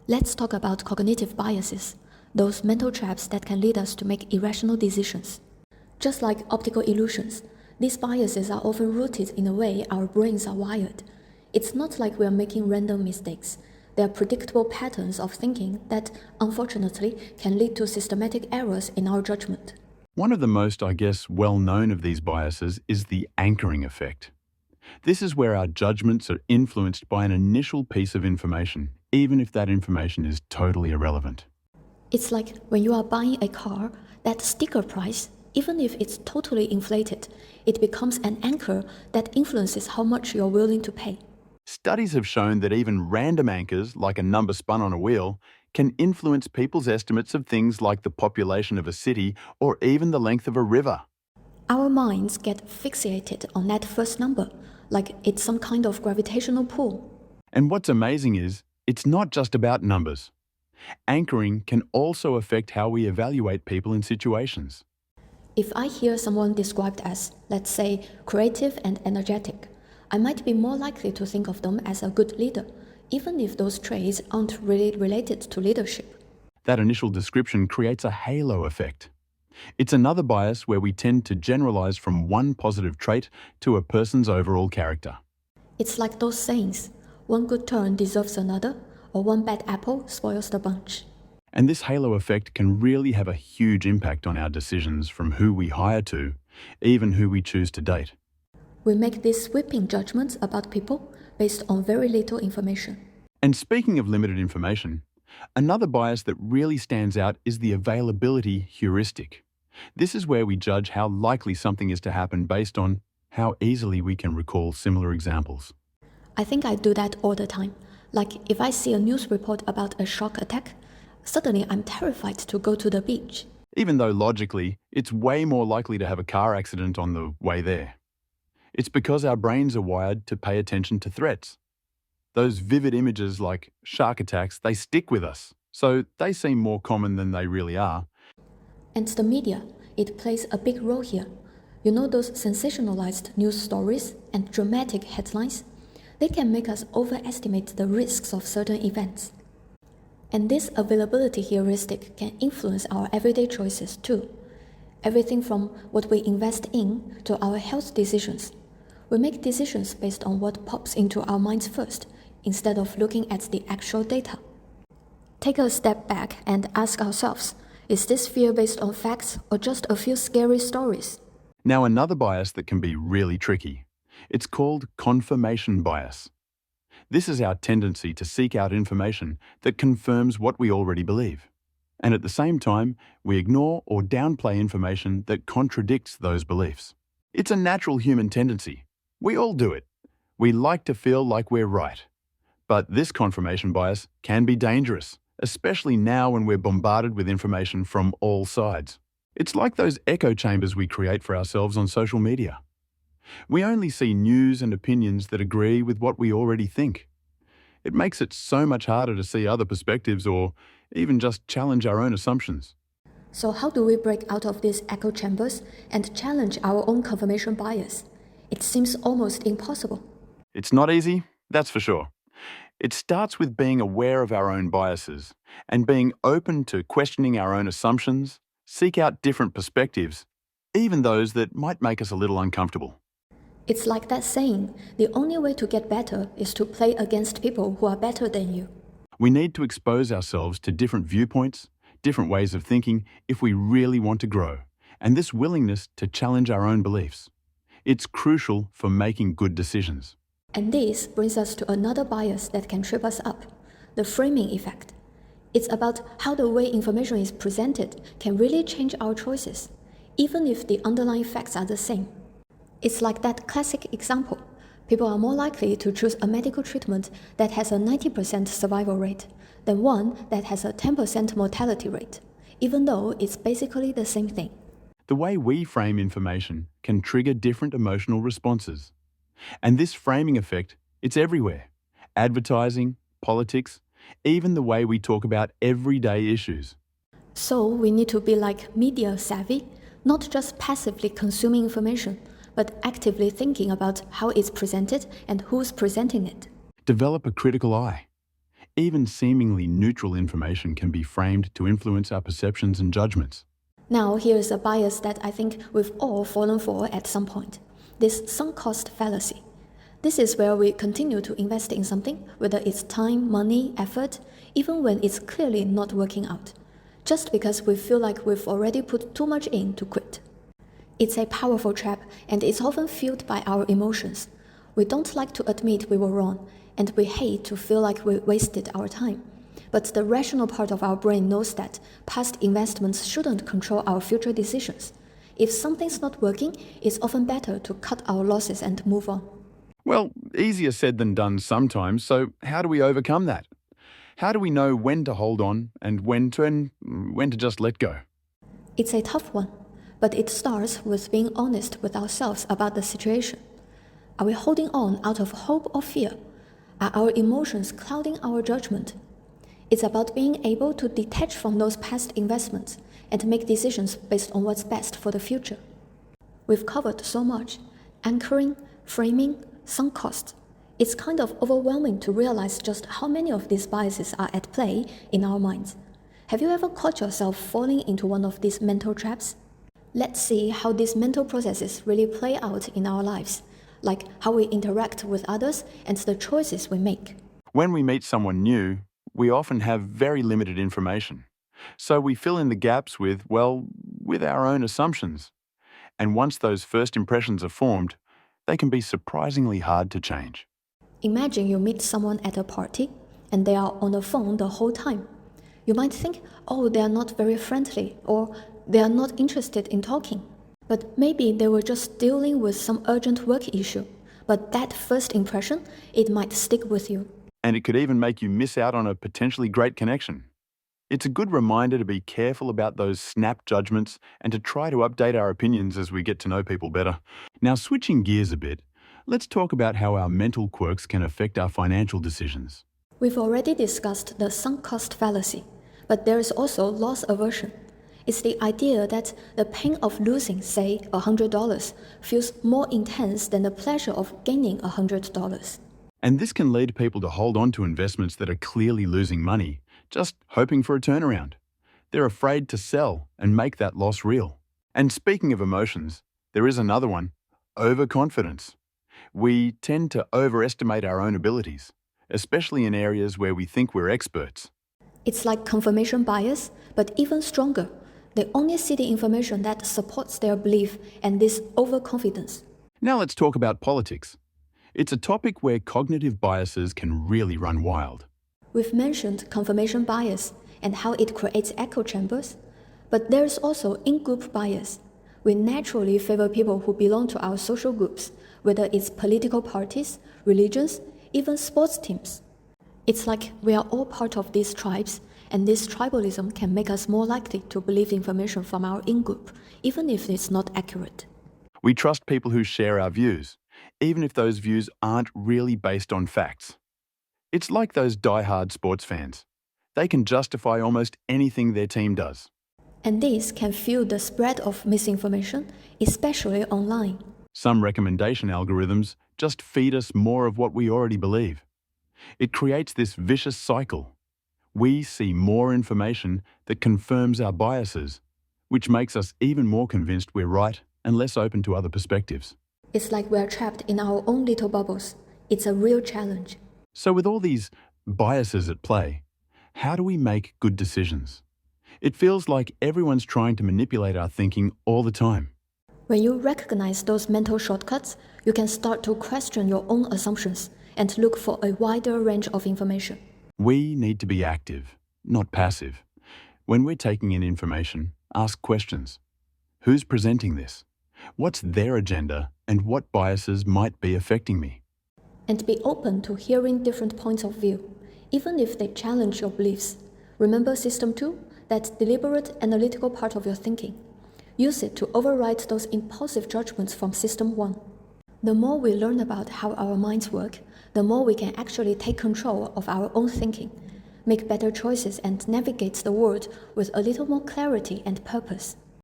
Let's talk about cognitive biases, those mental traps that can lead us to make irrational decisions. Just like optical illusions, these biases are often rooted in the way our brains are wired. It's not like we are making random mistakes. They are predictable patterns of thinking that, unfortunately, can lead to systematic errors in our judgment. One of the most, well-known of these biases is the anchoring effect. This is where our judgments are influenced by an initial piece of information, even if that information is totally irrelevant. It's like when you are buying a car, that sticker price, even if it's totally inflated, it becomes an anchor that influences how much you're willing to pay. Studies have shown that even random anchors, like a number spun on a wheel, can influence people's estimates of things like the population of a city or even the length of a river. Our minds get fixated on that first number, like it's some kind of gravitational pull. And what's amazing is, it's not just about numbers. Anchoring can also affect how we evaluate people in situations. If I hear someone described as, let's say, creative and energetic, I might be more likely to think of them as a good leader, even if those traits aren't really related to leadership. That initial description creates a halo effect. It's another bias where we tend to generalize from one positive trait to a person's overall character. It's like those sayings, one good turn deserves another, or one bad apple spoils the bunch. And this halo effect can really have a huge impact on our decisions, from who we hire to, even who we choose to date. We make these sweeping judgments about people based on very little information. And speaking of limited information, another bias that really stands out is the availability heuristic. This is where we judge how likely something is to happen based on how easily we can recall similar examples. I think I do that all the time. Like if I see a news report about a shark attack, suddenly I'm terrified to go to the beach. Even though logically, it's way more likely to have a car accident on the way there. It's because our brains are wired to pay attention to threats. Those vivid images like shark attacks, they stick with us, so they seem more common than they really are. And the media, it plays a big role here. You know those sensationalized news stories and dramatic headlines? They can make us overestimate the risks of certain events. And this availability heuristic can influence our everyday choices too. Everything from what we invest in to our health decisions. We make decisions based on what pops into our minds first, instead of looking at the actual data. Take a step back and ask ourselves, is this fear based on facts or just a few scary stories? Now, another bias that can be really tricky. It's called confirmation bias. This is our tendency to seek out information that confirms what we already believe. And at the same time, we ignore or downplay information that contradicts those beliefs. It's a natural human tendency. We all do it. We like to feel like we're right. But this confirmation bias can be dangerous, especially now when we're bombarded with information from all sides. It's like those echo chambers we create for ourselves on social media. We only see news and opinions that agree with what we already think. It makes it so much harder to see other perspectives or even just challenge our own assumptions. So how do we break out of these echo chambers and challenge our own confirmation bias? It seems almost impossible. It's not easy, that's for sure. It starts with being aware of our own biases and being open to questioning our own assumptions, seek out different perspectives, even those that might make us a little uncomfortable. It's like that saying, the only way to get better is to play against people who are better than you. We need to expose ourselves to different viewpoints, different ways of thinking if we really want to grow, and this willingness to challenge our own beliefs. It's crucial for making good decisions. And this brings us to another bias that can trip us up, the framing effect. It's about how the way information is presented can really change our choices, even if the underlying facts are the same. It's like that classic example. People are more likely to choose a medical treatment that has a 90% survival rate than one that has a 10% mortality rate, even though it's basically the same thing. The way we frame information can trigger different emotional responses. And this framing effect, it's everywhere. Advertising, politics, even the way we talk about everyday issues. So we need to be like media savvy, not just passively consuming information, but actively thinking about how it's presented and who's presenting it. Develop a critical eye. Even seemingly neutral information can be framed to influence our perceptions and judgments. Now, here is a bias that I think we've all fallen for at some point: this sunk cost fallacy. This is where we continue to invest in something, whether it's time, money, effort, even when it's clearly not working out, just because we feel like we've already put too much in to quit. It's a powerful trap, and it's often fueled by our emotions. We don't like to admit we were wrong, and we hate to feel like we wasted our time. But the rational part of our brain knows that past investments shouldn't control our future decisions. If something's not working, it's often better to cut our losses and move on. Well, easier said than done sometimes, so how do we overcome that? How do we know when to hold on and when to just let go? It's a tough one, but it starts with being honest with ourselves about the situation. Are we holding on out of hope or fear? Are our emotions clouding our judgment? It's about being able to detach from those past investments and make decisions based on what's best for the future. We've covered so much: anchoring, framing, sunk cost. It's kind of overwhelming to realize just how many of these biases are at play in our minds. Have you ever caught yourself falling into one of these mental traps? Let's see how these mental processes really play out in our lives, like how we interact with others and the choices we make. When we meet someone new, we often have very limited information. So we fill in the gaps with our own assumptions. And once those first impressions are formed, they can be surprisingly hard to change. Imagine you meet someone at a party and they are on the phone the whole time. You might think, oh, they are not very friendly, or they are not interested in talking. But maybe they were just dealing with some urgent work issue. But that first impression, it might stick with you. And it could even make you miss out on a potentially great connection. It's a good reminder to be careful about those snap judgments and to try to update our opinions as we get to know people better. Now, switching gears a bit, let's talk about how our mental quirks can affect our financial decisions. We've already discussed the sunk cost fallacy, but there is also loss aversion. It's the idea that the pain of losing, say, $100 feels more intense than the pleasure of gaining $100. And this can lead people to hold on to investments that are clearly losing money, just hoping for a turnaround. They're afraid to sell and make that loss real. And speaking of emotions, there is another one: overconfidence. We tend to overestimate our own abilities, especially in areas where we think we're experts. It's like confirmation bias, but even stronger. They only see the information that supports their belief and this overconfidence. Now let's talk about politics. It's a topic where cognitive biases can really run wild. We've mentioned confirmation bias and how it creates echo chambers, but there's also in-group bias. We naturally favor people who belong to our social groups, whether it's political parties, religions, even sports teams. It's like we are all part of these tribes, and this tribalism can make us more likely to believe information from our in-group, even if it's not accurate. We trust people who share our views, even if those views aren't really based on facts. It's like those die-hard sports fans. They can justify almost anything their team does. And this can fuel the spread of misinformation, especially online. Some recommendation algorithms just feed us more of what we already believe. It creates this vicious cycle. We see more information that confirms our biases, which makes us even more convinced we're right and less open to other perspectives. It's like we're trapped in our own little bubbles. It's a real challenge. So with all these biases at play, how do we make good decisions? It feels like everyone's trying to manipulate our thinking all the time. When you recognize those mental shortcuts, you can start to question your own assumptions and look for a wider range of information. We need to be active, not passive. When we're taking in information, ask questions. Who's presenting this? What's their agenda, and what biases might be affecting me? And be open to hearing different points of view, even if they challenge your beliefs. Remember System 2, that deliberate analytical part of your thinking. Use it to override those impulsive judgments from System 1. The more we learn about how our minds work, the more we can actually take control of our own thinking, make better choices, and navigate the world with a little more clarity and purpose.